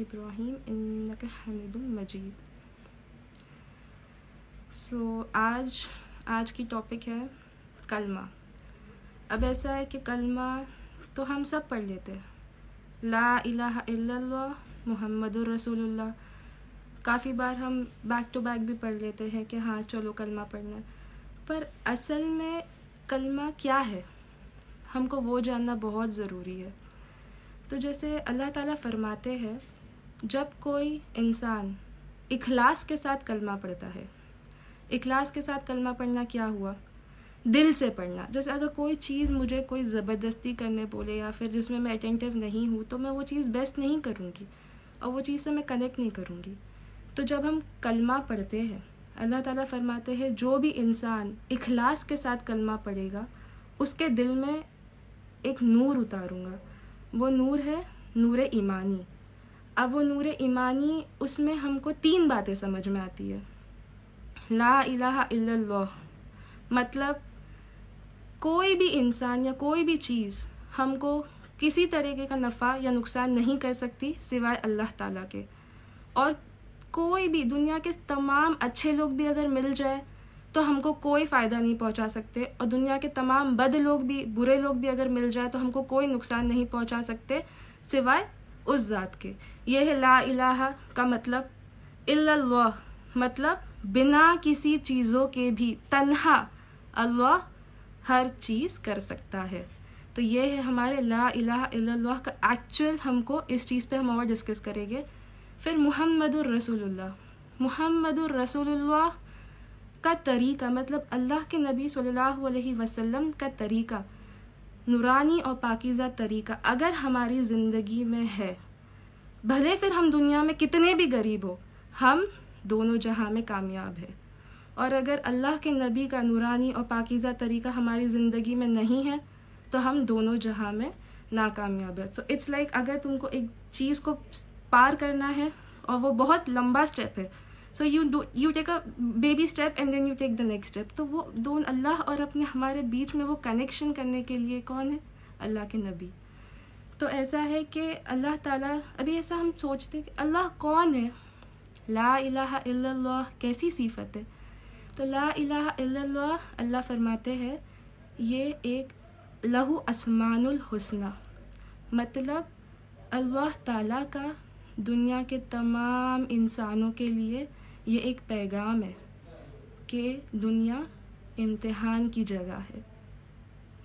इब्राहीम इन्नका हमीदुम मजीद। आज की टॉपिक है कलमा। अब ऐसा है कि कलमा तो हम सब पढ़ लेते हैं, ला इलाहा इल्लल्लाह मुहम्मदुर रसूलुल्लाह। काफ़ी बार हम बैक टू बैक भी पढ़ लेते हैं कि हाँ चलो कलमा पढ़ना है, पर असल में कलमा क्या है हमको वो जानना बहुत ज़रूरी है। तो जैसे अल्लाह ताला फरमाते हैं, जब कोई इंसान इखलास के साथ कलमा पढ़ता है, इखलास के साथ कलमा पढ़ना क्या हुआ, दिल से पढ़ना। जैसे अगर कोई चीज़ मुझे कोई ज़बरदस्ती करने बोले या फिर जिसमें मैं अटेंटिव नहीं हूँ तो मैं वो चीज़ बेस्ट नहीं करूँगी और वो चीज़ से मैं कनेक्ट नहीं करूँगी। तो जब हम कलमा पढ़ते हैं, अल्लाह ताला फरमाते हैं जो भी इंसान इखलास के साथ कलमा पढ़ेगा उसके दिल में एक नूर उतारूँगा। वो नूर है नूर ईमानी। अब वो नूर ईमानी, उसमें हमको 3 बातें समझ में आती है। ला इलाहा इल्लल्लाह मतलब कोई भी इंसान या कोई भी चीज़ हमको किसी तरीके का नफ़ा या नुकसान नहीं कर सकती सिवाय अल्लाह ताला के। और कोई भी दुनिया के तमाम अच्छे लोग भी अगर मिल जाए तो हमको कोई फ़ायदा नहीं पहुंचा सकते, और दुनिया के तमाम बद लोग भी, बुरे लोग भी अगर मिल जाए तो हमको कोई नुकसान नहीं पहुंचा सकते सिवाय उस ज़ात के। ये है ला इलाहा का मतलब। इल्लल्लाह मतलब बिना किसी चीज़ों के भी तन्हा अल्लाह हर चीज़ कर सकता है। तो ये है हमारे ला इलाहा इल्लल्लाह का एक्चुअल। हमको इस चीज़ पे हम और डिस्कस करेंगे। फिर मुहम्मदुर रसूलुल्लाह का तरीका, मतलब अल्लाह के नबी सल्लल्लाहु अलैहि वसल्लम का तरीका, नूरानी और पाकीज़ा तरीका अगर हमारी ज़िंदगी में है, भले फिर हम दुनिया में कितने भी गरीब हो, हम दोनों जहां में कामयाब है। और अगर अल्लाह के नबी का नूरानी और पाकीज़ा तरीका हमारी ज़िंदगी में नहीं है तो हम दोनों जहां में नाकामयाब है। तो इट्स लाइक अगर तुमको एक चीज़ को पार करना है और वो बहुत लंबा स्टेप है, so you take a baby step and then you take the next step. तो वो दोनों अल्लाह और अपने हमारे बीच में वो कनेक्शन करने के लिए कौन है? अल्लाह के नबी। तो ऐसा है कि अल्लाह ताला, अभी ऐसा हम सोचते हैं कि अल्लाह कौन है, ला इलाहा इल्लल्लाह कैसी सिफत है। तो ला इलाहा इल्लल्लाह अल्लाह फरमाते हैं ये एक लहू अस्मानुल हुस्ना, मतलब अल्लाह ताला का दुनिया के तमाम इंसानों के लिए ये एक पैगाम है कि दुनिया इम्तिहान की जगह है।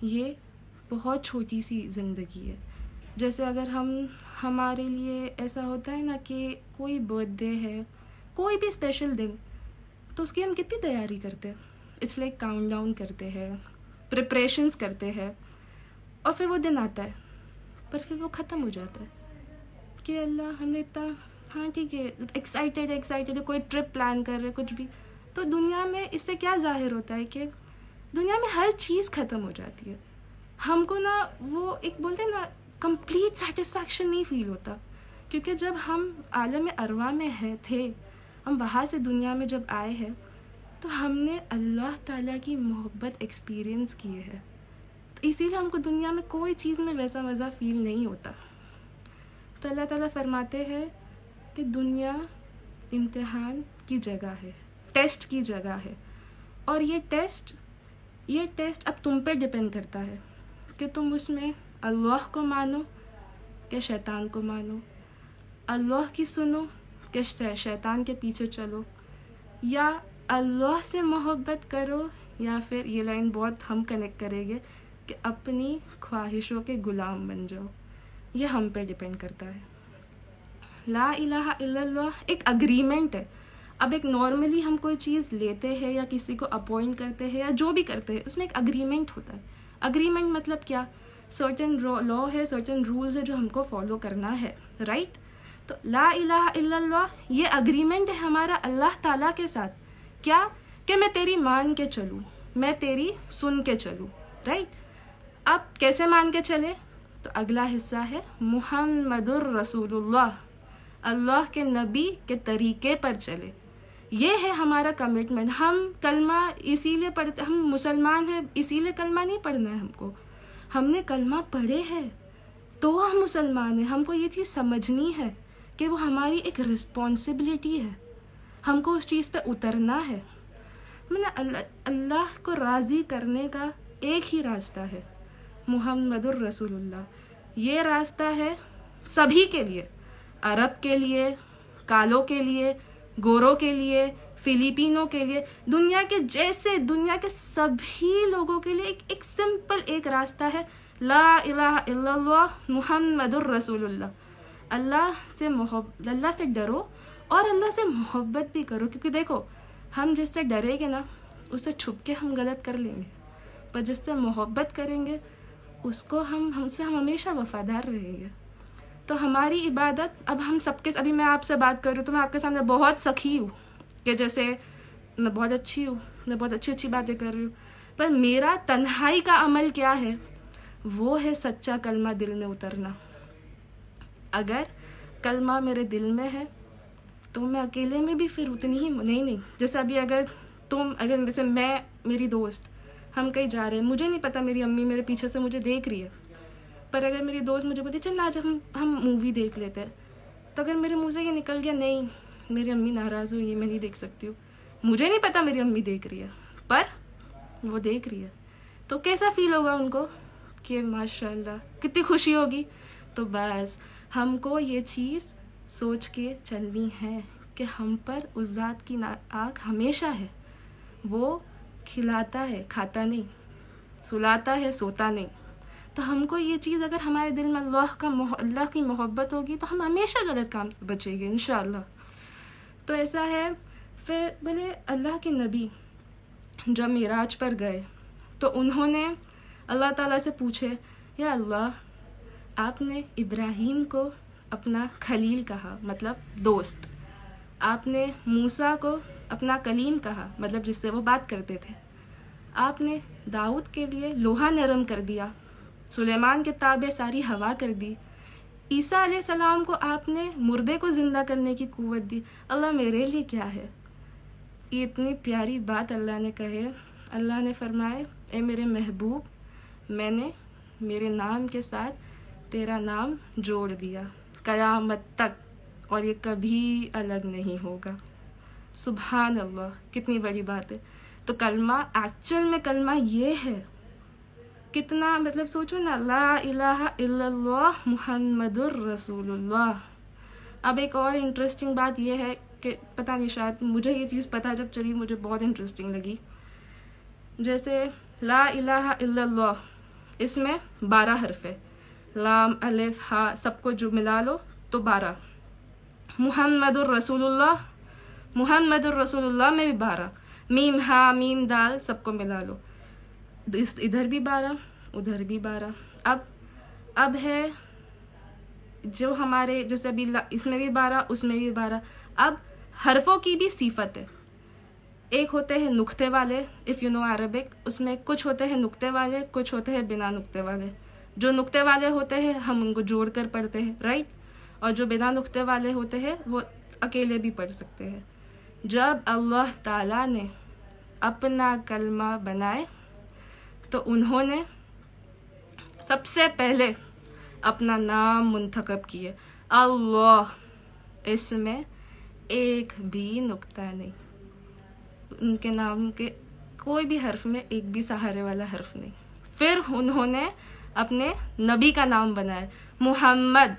ये बहुत छोटी सी ज़िंदगी है। जैसे अगर हमारे लिए ऐसा होता है ना कि कोई बर्थडे है, कोई भी स्पेशल दिन, तो उसकी हम कितनी तैयारी करते हैं। इट्स लाइक काउंट डाउन करते हैं, प्रिपरेशंस करते हैं, और फिर वो दिन आता है पर फिर वो ख़त्म हो जाता है कि अल्लाह हमने इतना, हाँ ठीक है एक्साइटेड है, कोई ट्रिप प्लान कर रहे कुछ भी, तो दुनिया में इससे क्या जाहिर होता है कि दुनिया में हर चीज़ ख़त्म हो जाती है। हमको ना वो एक बोलते हैं ना कंप्लीट सेटिस्फैक्शन नहीं फील होता, क्योंकि जब हम आलम अरवा में थे, हम वहाँ से दुनिया में जब आए हैं तो हमने अल्लाह ताला की मोहब्बत एक्सपीरियंस किए है। तो इसीलिए हमको दुनिया में कोई चीज़ में वैसा मज़ा फील नहीं होता। तो अल्लाह ताला फरमाते हैं कि दुनिया इम्तिहान की जगह है, टेस्ट की जगह है, और ये टेस्ट अब तुम पे डिपेंड करता है कि तुम उसमें अल्लाह को मानो कि शैतान को मानो, अल्लाह की सुनो कि शैतान के पीछे चलो, या अल्लाह से मोहब्बत करो, या फिर ये लाइन बहुत हम कनेक्ट करेंगे कि अपनी ख्वाहिशों के गुलाम बन जाओ। ये हम पे डिपेंड करता है। ला इलाहा इल्लल्लाह एक अग्रीमेंट है। अब एक नॉर्मली हम कोई चीज़ लेते हैं या किसी को अपॉइंट करते हैं या जो भी करते हैं, उसमें एक अग्रीमेंट होता है। अग्रीमेंट मतलब क्या? सर्टेन लॉ है, सर्टेन रूल्स है जो हमको फॉलो करना है, राइट? तो ला इलाहा इल्लल्लाह ये अग्रीमेंट है हमारा अल्लाह ताला के साथ। क्या? कि मैं तेरी मान के चलूँ, मैं तेरी सुन के चलूँ, राइट? अब कैसे मान के चले? तो अगला हिस्सा है मुहम्मदुर रसूलुल्लाह, अल्लाह के नबी के तरीके पर चले। ये है हमारा कमिटमेंट। हम कलमा इसीलिए पढ़ते, हम मुसलमान हैं इसीलिए कलमा नहीं पढ़ना है हमको, हमने कलमा पढ़े हैं तो हम मुसलमान हैं। हमको ये चीज़ समझनी है कि वो हमारी एक रिस्पॉन्सिबिलिटी है, हमको उस चीज़ पे उतरना है। मैंने अल्लाह को राज़ी करने का एक ही रास्ता है, मुहम्मदुर रसूलुल्लाह। ये रास्ता है सभी के लिए, अरब के लिए, कालों के लिए, गोरों के लिए, फिलिपिनों के लिए, दुनिया के सभी लोगों के लिए एक सिंपल एक रास्ता है, ला इलाहा इल्लल्लाह मुहम्मदुर रसूलुल्लाह। अल्लाह से डरो और अल्लाह से मोहब्बत भी करो, क्योंकि देखो हम जिससे डरेंगे ना उससे छुप के हम गलत कर लेंगे, पर जिससे मोहब्बत करेंगे उसको हमसे हम हमेशा वफादार रहेंगे। तो हमारी इबादत, अब हम सबके, अभी मैं आपसे बात कर रही हूँ तो मैं आपके सामने बहुत सखी हूँ कि जैसे मैं बहुत अच्छी हूँ, मैं बहुत अच्छी अच्छी बातें कर रही हूँ, पर मेरा तन्हाई का अमल क्या है? वो है सच्चा कलमा दिल में उतरना। अगर कलमा मेरे दिल में है तो मैं अकेले में भी फिर उतनी ही नहीं, जैसे अभी अगर जैसे मैं, मेरी दोस्त, हम कहीं जा रहे हैं, मुझे नहीं पता मेरी अम्मी मेरे पीछे से मुझे देख रही है, पर अगर मेरी दोस्त मुझे बोलती चल आज हम मूवी देख लेते हैं, तो अगर मेरे मुंह से ये निकल गया नहीं मेरी अम्मी नाराज़ हुई है, मैं नहीं देख सकती हूँ, मुझे नहीं पता मेरी अम्मी देख रही है पर वो देख रही है, तो कैसा फील होगा उनको कि माशाल्लाह कितनी खुशी होगी। तो बस हमको ये चीज़ सोच के चलनी है कि हम पर उस ज़ात की आँख हमेशा है, वो खिलाता है खाता नहीं, सुलाता है सोता नहीं। तो हमको ये चीज़ अगर हमारे दिल में अल्लाह की मोहब्बत होगी तो हम हमेशा गलत काम से बचेंगे इंशाअल्लाह। तो ऐसा है। फिर बोले अल्लाह के नबी जब मिराज पर गए तो उन्होंने अल्लाह ताला से पूछे, या अल्लाह आपने इब्राहीम को अपना खलील कहा, मतलब दोस्त, आपने मूसा को अपना कलीम कहा, मतलब जिससे वो बात करते थे, आपने दाऊद के लिए लोहा नरम कर दिया, सुलेमान के ताबे सारी हवा कर दी, ईसा अलैहिस्सलाम को आपने मुर्दे को जिंदा करने की कुव्वत दी, अल्लाह मेरे लिए क्या है? ये इतनी प्यारी बात अल्लाह ने कहे। अल्लाह ने फरमाए, ए मेरे महबूब, मैंने मेरे नाम के साथ तेरा नाम जोड़ दिया कयामत तक, और ये कभी अलग नहीं होगा। सुभान अल्लाह, कितनी बड़ी बात है। तो कलमा, एक्चुअल में कलमा ये है, कितना मतलब सोचो ना, ला इलाहा इल्लल्लाह मुहम्मदुर रसूलुल्लाह। अब एक और इंटरेस्टिंग बात ये है कि पता नहीं, शायद मुझे ये चीज़ पता जब चली मुझे बहुत इंटरेस्टिंग लगी। जैसे ला इलाहा इल्लल्लाह, इसमें 12 हर्फ है, लाम अलिफ हा सबको जो मिला लो तो 12। मुहम्मदुर रसूलुल्लाह में भी 12, मीम हा मीम दाल सबको मिला लो, इधर भी 12 उधर भी 12। अब है जो हमारे जैसे अभी इसमें भी 12 उसमें भी 12। अब हरफों की भी सिफत है, एक होते हैं नुक्ते वाले, इफ़ यू नो अरबिक, उसमें कुछ होते हैं नुक्ते वाले, कुछ होते हैं बिना नुक्ते वाले। जो नुक्ते वाले होते हैं हम उनको जोड़ कर पढ़ते हैं, राइट, और जो बिना नुक्ते वाले होते हैं वो अकेले भी पढ़ सकते हैं। जब अल्लाह ताला ने अपना कलमा बनाए तो उन्होंने सबसे पहले अपना नाम मुंतखब किए, अल्लाह, इसमें एक भी नुक्ता नहीं, उनके नाम के कोई भी हर्फ में एक भी सहारे वाला हर्फ नहीं। फिर उन्होंने अपने नबी का नाम बनाया मुहम्मद,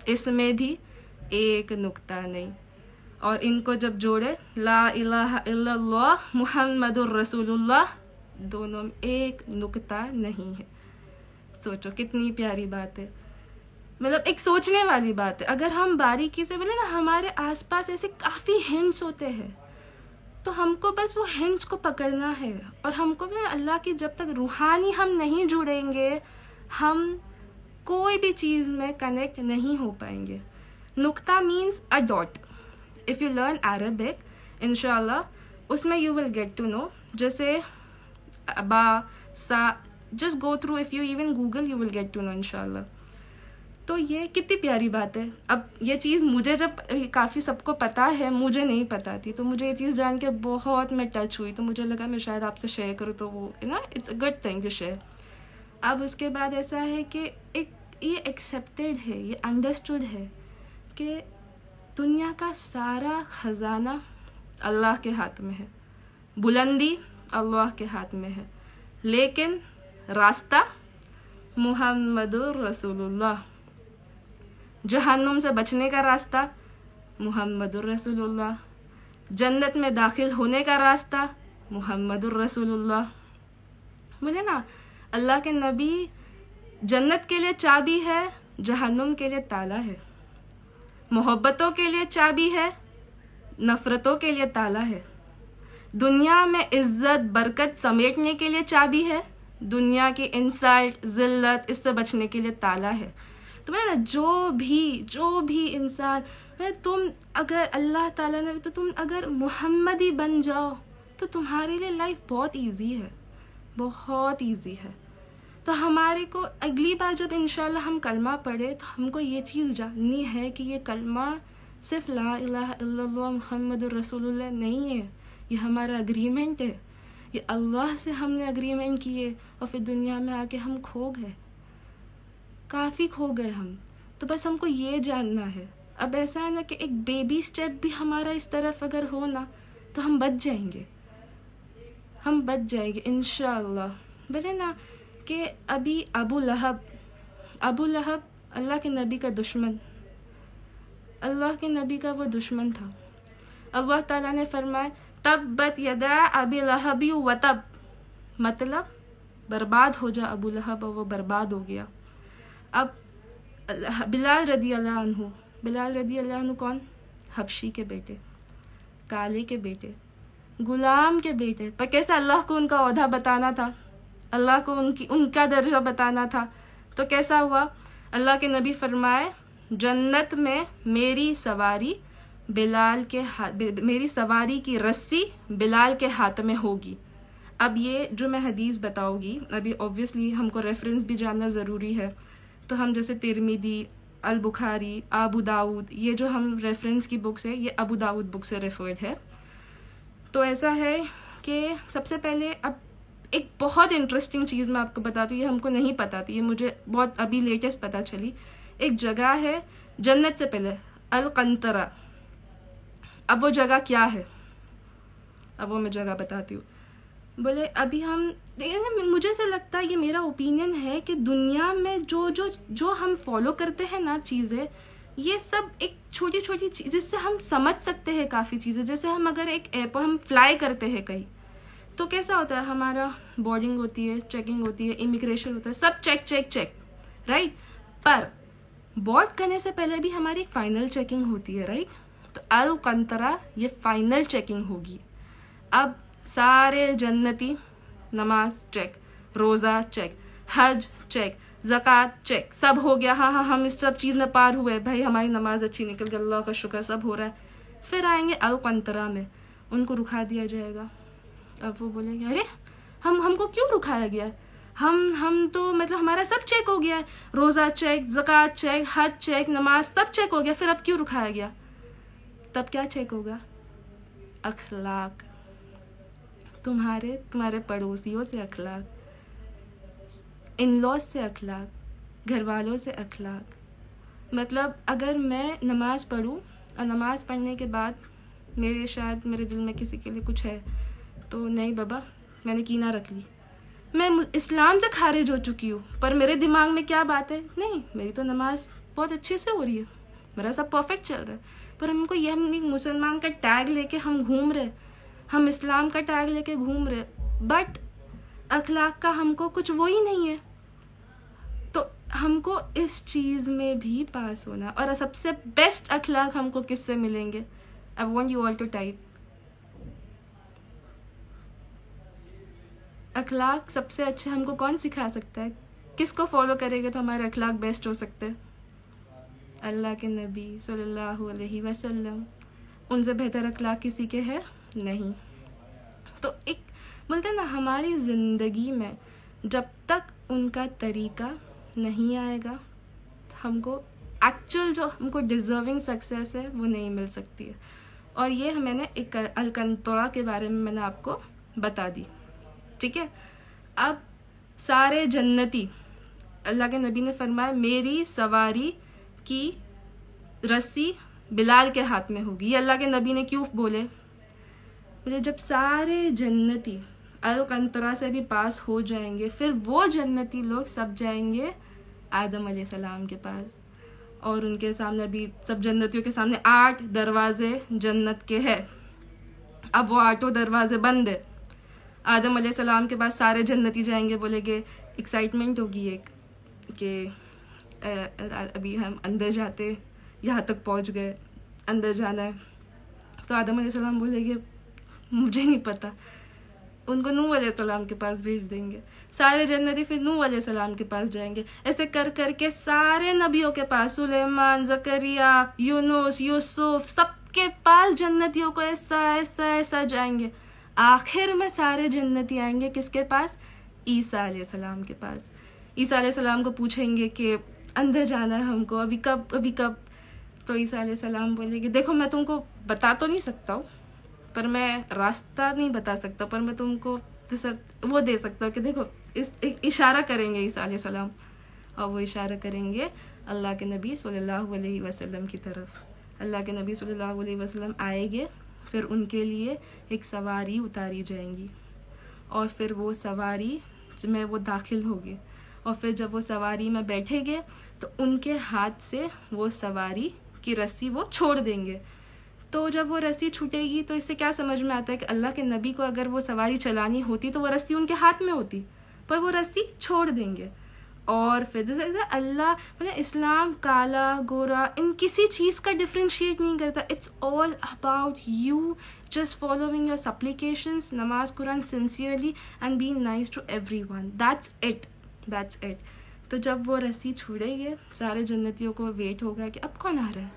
इसमें भी एक नुक्ता नहीं, और इनको जब जोड़े ला इलाहा इल्लल्लाह मुहम्मदुर रसूलुल्लाह, दोनों में एक नुक्ता नहीं है। सोचो कितनी प्यारी बात है, मतलब एक सोचने वाली बात है। अगर हम बारीकी से बोले ना, हमारे आसपास ऐसे काफ़ी हिंट्स होते हैं, तो हमको बस वो हिंट्स को पकड़ना है, और हमको भी अल्लाह की जब तक रूहानी हम नहीं जुड़ेंगे हम कोई भी चीज़ में कनेक्ट नहीं हो पाएंगे। नुक्ता means a dot. If you learn Arabic इंशाल्लाह उसमें you will get to know, जैसे बा सा, just go through, if you even Google you will get to know इंशाल्लाह। तो ये कितनी प्यारी बात है। अब ये चीज़ मुझे जब काफ़ी सबको पता है, मुझे नहीं पता थी, तो मुझे ये चीज़ जान के बहुत मैं टच हुई, तो मुझे लगा मैं शायद आपसे शेयर करूँ, तो वो it's a good thing to share. अब उसके बाद ऐसा है कि एक ये एक्सेप्टेड है, ये अंडरस्टूड है कि दुनिया का सारा खजाना अल्लाह के हाथ में है, बुलंदी अल्लाह के हाथ में है, लेकिन रास्ता मुहम्मदुर रसूलुल्लाह, जहन्नुम से बचने का रास्ता मुहम्मदुर रसूलुल्लाह, जन्नत में दाखिल होने का रास्ता मुहम्मदुर रसूलुल्लाह। बोले ना, अल्लाह के नबी जन्नत के लिए चाबी है, जहन्नुम के लिए ताला है, मोहब्बतों के लिए चाबी है, नफरतों के लिए ताला है, दुनिया में इज्जत बरकत समेटने के लिए चाबी है, दुनिया की इंसल्ट जिल्लत इससे बचने के लिए ताला है। तो मैं ना जो भी इंसान, तुम अगर अल्लाह ताला ने, तो तुम अगर मोहम्मदी बन जाओ तो तुम्हारे लिए लाइफ बहुत इजी है, बहुत इजी है। तो हमारे को अगली बार जब इंशाल्लाह हम कलमा पढ़े तो हमको ये चीज़ जाननी है कि ये कलमा सिर्फ ला इलाहा इल्लल्लाह मुहम्मदुर रसूलुल्लाह नहीं है, ये हमारा अग्रीमेंट है, ये अल्लाह से हमने अग्रीमेंट किए और फिर दुनिया में आके हम खो गए, काफ़ी खो गए हम। तो बस हमको ये जानना है। अब ऐसा है ना कि एक बेबी स्टेप भी हमारा इस तरफ अगर हो ना तो हम बच जाएंगे, हम बच जाएंगे इंशाअल्लाह। बोले ना कि अभी अबू लहब अल्लाह के नबी का दुश्मन, अल्लाह के नबी का वो दुश्मन था। अल्लाह ताला ने फरमाया तब्बत यदा अबी लहबी व तब, मतलब बर्बाद हो जा अबू लहब, और वो बर्बाद हो गया। अब बिलाल रदी अल्लाह अन्हु कौन? हबशी के बेटे, काले के बेटे, गुलाम के बेटे, पर कैसे अल्लाह को उनका ओहदा बताना था, अल्लाह को उनका दर्जा बताना था। तो कैसा हुआ? अल्लाह के नबी फरमाए जन्नत में मेरी सवारी मेरी सवारी की रस्सी बिलाल के हाथ में होगी। अब ये जो मैं हदीस बताऊंगी, अभी ऑब्वियसली हमको रेफरेंस भी जानना ज़रूरी है, तो हम जैसे तिरमिदी, अल बुखारी, अबू दाऊद, ये जो हम रेफरेंस की बुक्स है, ये अबू दाऊद बुक से रेफर्ड है। तो ऐसा है कि सबसे पहले अब एक बहुत इंटरेस्टिंग चीज़ मैं आपको बताती हूँ, ये हमको नहीं पता थी, ये मुझे बहुत अभी लेटेस्ट पता चली। एक जगह है जन्नत से पहले, अल कंतरा। अब वो जगह क्या है, अब वो मैं जगह बताती हूँ। बोले अभी हम मुझे ऐसा लगता है, ये मेरा ओपिनियन है कि दुनिया में जो हम फॉलो करते हैं ना चीज़ें, ये सब एक छोटी छोटी चीज़ जिससे हम समझ सकते हैं काफ़ी चीज़ें। जैसे हम अगर एक एयरपोर्ट हम फ्लाई करते हैं कहीं, तो कैसा होता है, हमारा बोर्डिंग होती है, चेकिंग होती है, इमिग्रेशन होता है, सब चेक राइट। पर बोर्ड करने से पहले भी हमारी फाइनल चेकिंग होती है, राइट। तो अल कंतरा ये फाइनल चेकिंग होगी। अब सारे जन्नती नमाज चेक, रोज़ा चेक, हज चेक, ज़कात चेक, सब हो गया, हाँ हम इस सब चीज़ में पार हुए, भाई हमारी नमाज अच्छी निकल गई, अल्लाह का शुक्र, सब हो रहा है। फिर आएंगे अल कंतरा में, उनको रुखा दिया जाएगा। अब वो बोलेंगे अरे हमको क्यों रुखाया गया, हम तो मतलब हमारा सब चेक हो गया है, रोज़ा चेक, ज़कात चेक, हज चेक, नमाज सब चेक हो गया, फिर अब क्यों रुखाया गया? तब क्या चेक होगा? अखलाक, तुम्हारे पड़ोसियों से अखलाक, इन लॉज से अखलाक, घर वालों से अखलाक। मतलब अगर मैं नमाज पढ़ूं और नमाज पढ़ने के बाद शायद मेरे दिल में किसी के लिए कुछ है, तो नहीं बाबा मैंने कीना रख ली, मैं इस्लाम से खारिज हो चुकी हूँ, पर मेरे दिमाग में क्या बात है, नहीं मेरी तो नमाज बहुत अच्छे से हो रही है, मेरा सब परफेक्ट चल रहा है, पर हमको ये हम मुसलमान का टैग लेके हम घूम रहे, हम इस्लाम का टैग लेके घूम रहे, बट अखलाक का हमको कुछ वो ही नहीं है। तो हमको इस चीज़ में भी पास होना, और सबसे बेस्ट अखलाक हमको किससे मिलेंगे? I want you all to type. अखलाक सबसे अच्छे हमको कौन सिखा सकता है? किसको फॉलो करेंगे तो हमारे अखलाक बेस्ट हो सकते हैं? अल्लाह के नबी सल्लल्लाहु अलैहि वसल्लम। उनसे बेहतर अखलाक किसी के है नहीं। तो एक बोलते हैं ना, हमारी ज़िंदगी में जब तक उनका तरीका नहीं आएगा हमको एक्चुअल जो हमको डिज़र्विंग सक्सेस है वो नहीं मिल सकती है। और ये मैंने एक अलकंतरा के बारे में मैंने आपको बता दी, ठीक है। अब सारे जन्नती, अल्लाह के नबी ने फरमाया मेरी सवारी की रस्सी बिलाल के हाथ में होगी। ये अल्लाह के नबी ने क्यों बोले जब सारे जन्नती अलकंतरा से भी पास हो जाएंगे, फिर वो जन्नती लोग सब जाएंगे आदम अलैहिस्सलाम के पास, और उनके सामने भी सब जन्नतियों के सामने 8 दरवाजे जन्नत के हैं। अब वो 8 दरवाजे बंद है। आदम अलैहिस्सलाम के पास सारे जन्नती जाएंगे, बोलेंगे, एक्साइटमेंट होगी एक कि अभी हम अंदर जाते, यहाँ तक पहुँच गए, अंदर जाना है। तो आदम अलैहिस्सलाम बोलेंगे मुझे नहीं पता, उनको नूह अलैहिस्सलाम के पास भेज देंगे। सारे जन्नती फिर नूह अलैहिस्सलाम के पास जाएंगे। ऐसे कर करके सारे नबियों के पास, सुलेमान, जकरिया, यूनुस, यूसुफ, सबके पास जन्नतियों को ऐसा ऐसा ऐसा जाएंगे। आखिर में सारे जन्नती आएंगे किसके पास? ईसा अलैहिस्सलाम के पास। ईसा अलैहिस्सलाम को पूछेंगे कि अंदर जाना है हमको, अभी कब, अभी कब? तो ईसा अलैहिस्सलाम बोलेंगे देखो मैं तुमको बता तो नहीं सकता हूँ, पर मैं रास्ता नहीं बता सकता, पर मैं तुमको वो दे सकता हूँ कि देखो इशारा करेंगे ईसा अलैहिस्सलाम, और वो इशारा करेंगे अल्लाह के नबी सल्लल्लाहु अलैहि वसल्लम की तरफ। अल्लाह के नबी सल्लल्लाहु अलैहि वसल्लम आएंगे, फिर उनके लिए एक सवारी उतारी जाएंगी, और फिर वो सवारी में वो दाखिल होगी, और फिर जब वो सवारी में बैठेंगे तो उनके हाथ से वो सवारी की रस्सी वो छोड़ देंगे। तो जब वो रस्सी छूटेगी तो इससे क्या समझ में आता है कि अल्लाह के नबी को अगर वो सवारी चलानी होती तो वो रस्सी उनके हाथ में होती, पर वो रस्सी छोड़ देंगे। और फिर जैसे अल्लाह मतलब इस्लाम काला गोरा इन किसी चीज़ का डिफ्रेंशिएट नहीं करता। It's all about you just following your supplications, namaz Quran sincerely and being nice to everyone. That's it, that's it. तो जब वो रस्सी छूटेंगे सारे जन्नतियों को वेट होगा कि अब कौन आ रहा है,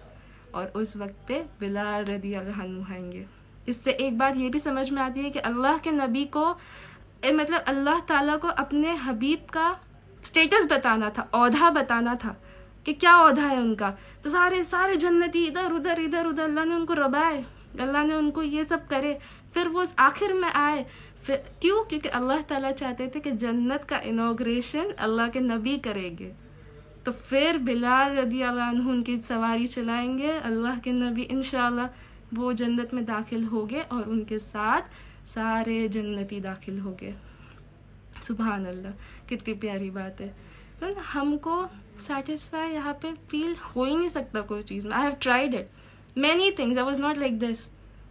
और उस वक्त पे बिलाल रदी अल्लाह अन्हु आएंगे। इससे एक बात ये भी समझ में आती है कि अल्लाह के नबी को मतलब अल्लाह ताला को अपने हबीब का स्टेटस बताना था, औधा बताना था कि क्या औधा है उनका। तो सारे जन्नती इधर उधर इधर उधर अल्लाह ने उनको रबाए, अल्लाह ने उनको ये सब करे, फिर वो आखिर में आए। फिर क्यों? क्योंकि अल्लाह ताला चाहते थे कि जन्नत का इनॉग्रेशन अल्लाह के नबी करेंगे। तो फिर बिलाल रदी अल्लाह अन्हु उनकी सवारी चलाएंगे, अल्लाह के नबी इंशाल्लाह वो जन्नत में दाखिल होंगे, और उनके साथ सारे जन्नती दाखिल होंगे। सुभान अल्लाह, कितनी प्यारी बात है। तो हमको सेटिस्फाई यहाँ पे फील हो ही नहीं सकता कोई चीज़ में। I have tried it many things, I was not like this,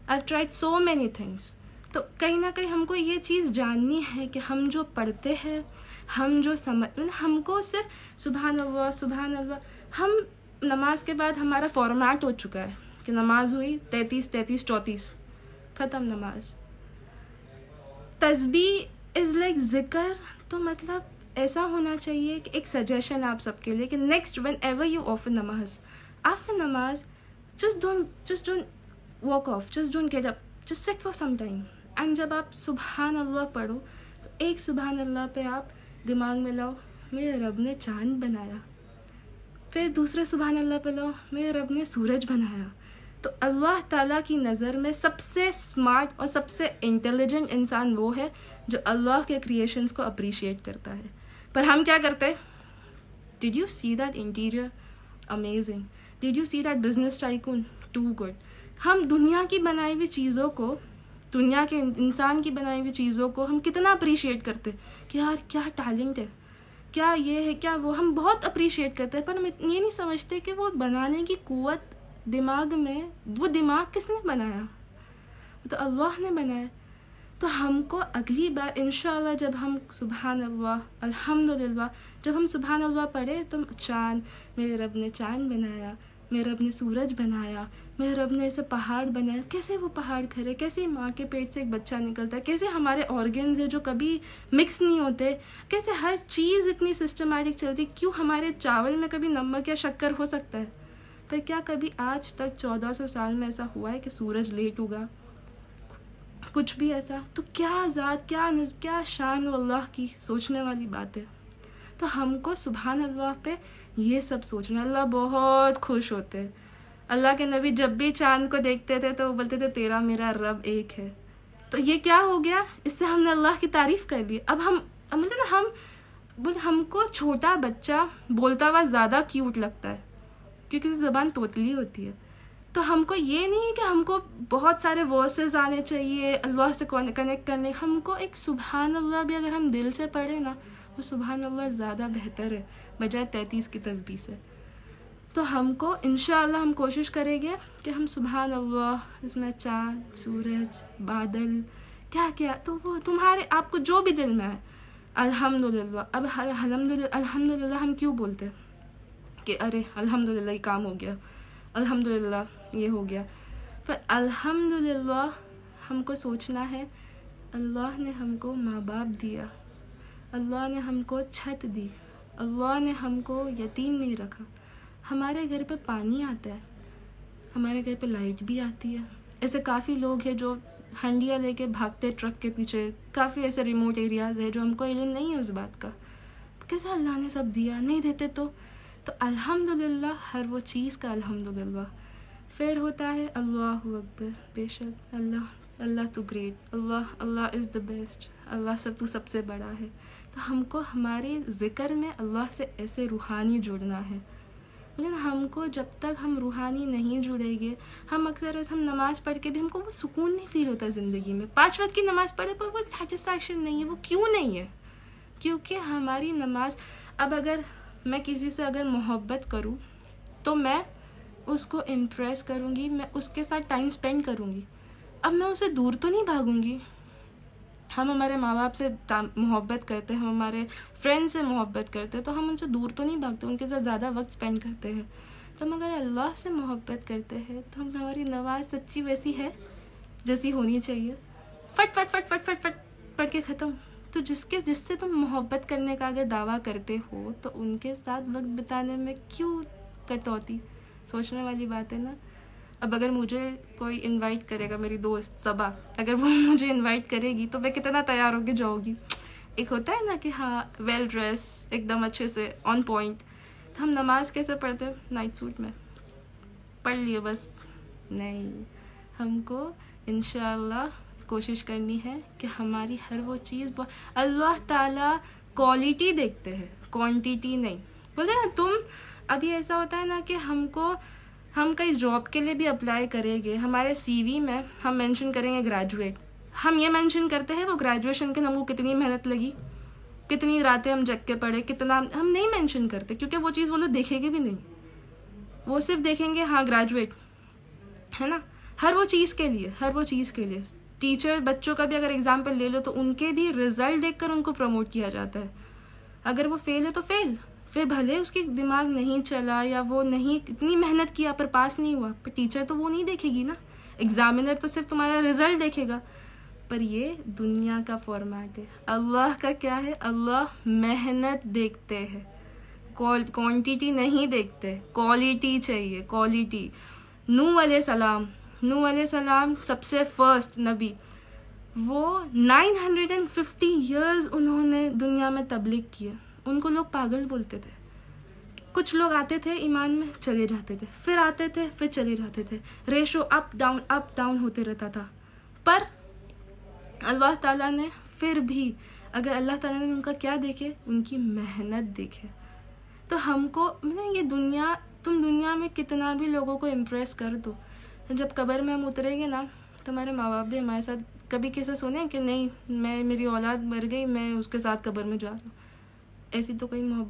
I have tried so many things. तो कहीं ना कहीं हमको ये चीज़ जाननी है कि हम जो पढ़ते हैं, हम जो हमको सिर्फ सुभान अल्लाह सुभान अल्लाह, हम नमाज के बाद हमारा फॉर्मेट हो चुका है कि नमाज हुई 33-33-34 ख़त्म नमाज। तस्बीह इज़ लाइक जिक्र। तो मतलब ऐसा होना चाहिए कि एक सजेशन आप सबके लिए कि next when ever you offer नमाज, आफ्टर नमाज just don't walk off, just don't get up, just sit for some time, and जब आप सुभान अल्लाह पढ़ो तो एक सुभान अल्लाह पे आप दिमाग में लाओ मेरे रब ने चांद बनाया, फिर दूसरे सुभान अल्लाह पे लाओ मेरे रब ने सूरज बनाया। तो अल्लाह ताला की नज़र में सबसे स्मार्ट और सबसे इंटेलिजेंट इंसान वो है जो अल्लाह के क्रिएशंस को अप्रिशिएट करता है। पर हम क्या करते हैं? Did you see that interior? Amazing. Did you see that business tycoon? Too good. हम दुनिया की बनाई हुई चीज़ों को, दुनिया के इंसान की बनाई हुई चीज़ों को हम कितना अप्रिशिएट करते कि यार क्या टैलेंट है, क्या ये है, क्या वो, हम बहुत अप्रिशिएट करते हैं। पर हम ये नहीं समझते कि वो बनाने की कुव्वत दिमाग में, वो दिमाग किसने बनाया? तो अल्लाह ने बनाया। तो हमको अगली बार इंशाल्लाह जब हम सुभान अल्लाह अल्हम्दुलिल्लाह जब हम सुभान अल्लाह पढ़े तो चाँद, मेरे रब ने चाँद बनाया, मेरे रब ने सूरज बनाया, मेरे रब ने ऐसे पहाड़ बनाया, कैसे वो पहाड़ खड़े, कैसे माँ के पेट से एक बच्चा निकलता है, कैसे हमारे ऑर्गन्स है जो कभी मिक्स नहीं होते, कैसे हर चीज़ इतनी सिस्टमैटिक चलती, क्यों हमारे चावल में कभी नमक या शक्कर हो सकता है, पर क्या कभी आज तक 1400 साल में ऐसा हुआ है कि सूरज लेट उगा? कुछ भी ऐसा? तो क्या ज़ात, क्या शान अल्लाह की, सोचने वाली बात है। तो हमको सुभान अल्लाह पे ये सब सोचना। अल्लाह बहुत खुश होते हैं। अल्लाह के नबी जब भी चांद को देखते थे तो वो बोलते थे तेरा मेरा रब एक है। तो ये क्या हो गया, इससे हमने अल्लाह की तारीफ कर ली। अब मतलब ना हमको छोटा बच्चा बोलता हुआ ज़्यादा क्यूट लगता है क्योंकि उसकी ज़बान तोतली होती है। तो हमको ये नहीं है कि हमको बहुत सारे वर्सेस आने चाहिए अल्लाह से कनेक्ट करने। हमको एक सुभान अल्लाह भी अगर हम दिल से पढ़े ना, वो सुभान अल्लाह ज़्यादा बेहतर है बजाय 33 की तस्बीह से। तो हमको इंशाअल्लाह हम कोशिश करेंगे कि हम सुभान अल्लाह, इसमें चाँद, सूरज, बादल, क्या क्या, तो वो तुम्हारे आपको जो भी दिल में है, अल्हम्दुलिल्लाह। अब अल्हम्दुलिल्लाह हम क्यों बोलते हैं कि अरे अल्हम्दुलिल्लाह ये काम हो गया, अल्हम्दुलिल्लाह ये हो गया। पर अल्हम्दुलिल्लाह हमको सोचना है अल्लाह ने हमको माँ बाप दिया, अल्लाह ने हमको छत दी, अल्लाह ने हमको यतीम नहीं रखा। हमारे घर पे पानी आता है, हमारे घर पे लाइट भी आती है। ऐसे काफ़ी लोग हैं जो हंडिया लेके भागते ट्रक के पीछे। काफ़ी ऐसे रिमोट एरियाज़ है जो हमको इल्म नहीं है उस बात का, कैसे अल्लाह ने सब दिया, नहीं देते तो अल्हम्दुलिल्लाह, हर वो चीज़ का अल्हम्दुलिल्लाह। फिर होता है अल्लाहु अकबर, बेशक अल्लाह तो great, Allah is the best, Allah तू सबसे बड़ा है। तो हमको हमारे ज़िक्र में अल्लाह से ऐसे रूहानी जुड़ना है। लेकिन हमको जब तक हम रूहानी नहीं जुड़ेंगे, हम अक्सर ऐसे हम नमाज़ पढ़ के भी हमको वो सुकून नहीं फील होता ज़िंदगी में। 5 वक्त की नमाज़ पढ़े पर वो सेटिस्फैक्शन नहीं है। वो क्यों नहीं है? क्योंकि हमारी नमाज, अब अगर मैं किसी से अगर मोहब्बत करूं तो मैं उसको इम्प्रेस करूंगी, मैं उसके साथ टाइम स्पेंड करूंगी। अब मैं उससे दूर तो नहीं भागूंगी। हम हमारे माँ बाप से मोहब्बत करते हैं, हम हमारे फ्रेंड से मोहब्बत करते हैं, तो हम उनसे दूर तो नहीं भागते, उनके साथ ज़्यादा वक्त स्पेंड करते हैं। तो हम अगर अल्लाह से मोहब्बत करते हैं तो हम हमारी नमाज सच्ची वैसी है जैसी होनी चाहिए, फट फट फट फट फट फट पढ़ के ख़त्म। तो जिससे तुम मोहब्बत करने का अगर दावा करते हो तो उनके साथ वक्त बिताने में क्यों कटौती? सोचने वाली बात है ना। अब अगर मुझे कोई इनवाइट करेगा, मेरी दोस्त सबा, अगर वो मुझे इनवाइट करेगी तो मैं कितना तैयार होके जाऊँगी। एक होता है ना कि हाँ वेल ड्रेस, एकदम अच्छे से ऑन पॉइंट। तो हम नमाज कैसे पढ़ते हैं? नाइट सूट में पढ़ लिए बस, नहीं। हमको इंशाअल्लाह कोशिश करनी है कि हमारी हर वो चीज़, अल्लाह ताला क्वालिटी देखते हैं, क्वांटिटी नहीं। बोलते ना तुम, अभी ऐसा होता है ना कि हम कई जॉब के लिए भी अप्लाई करेंगे, हमारे सीवी में हम मेंशन करेंगे ग्रेजुएट। हम ये मेंशन करते हैं वो ग्रेजुएशन के हमको कितनी मेहनत लगी, कितनी रातें हम जग के पढ़े, कितना हम नहीं मेंशन करते, क्योंकि वो चीज़ वो लोग देखेंगे भी नहीं। वो सिर्फ देखेंगे हाँ ग्रेजुएट है ना। हर वो चीज़ के लिए टीचर, बच्चों का भी अगर एग्जाम्पल ले लो तो उनके भी रिजल्ट देखकर उनको प्रमोट किया जाता है। अगर वो फेल है तो फेल, फिर भले उसके दिमाग नहीं चला या वो नहीं इतनी मेहनत किया पर पास नहीं हुआ, पर टीचर तो वो नहीं देखेगी ना, एग्जामिनर तो सिर्फ तुम्हारा रिजल्ट देखेगा। पर ये दुनिया का फॉर्मेट है। अल्लाह का क्या है? अल्लाह मेहनत देखते हैं, क्वांटिटी नहीं देखते, क्वालिटी चाहिए, क्वालिटी। नूह अलैहिस्सलाम सबसे फर्स्ट नबी, वो 950 ईयर्स उन्होंने दुनिया में तबलीग किया। उनको लोग पागल बोलते थे। कुछ लोग आते थे ईमान में, चले जाते थे, फिर आते थे, फिर चले जाते थे, रेशो अप डाउन होते रहता था। पर अल्लाह ताला ने फिर भी, अगर अल्लाह ताला ने उनका क्या देखे, उनकी मेहनत देखे। तो हमको मतलब ये दुनिया, तुम दुनिया में कितना भी लोगों को इम्प्रेस कर दो, जब कब्र में हम उतरेंगे ना तो हमारे माँ बाप भी हमारे साथ कभी किसी सुने कि नहीं मेरी औलाद मर गई, मैं उसके साथ कब्र में जा रहा हूँ। ऐसी तो कोई मोहब्बत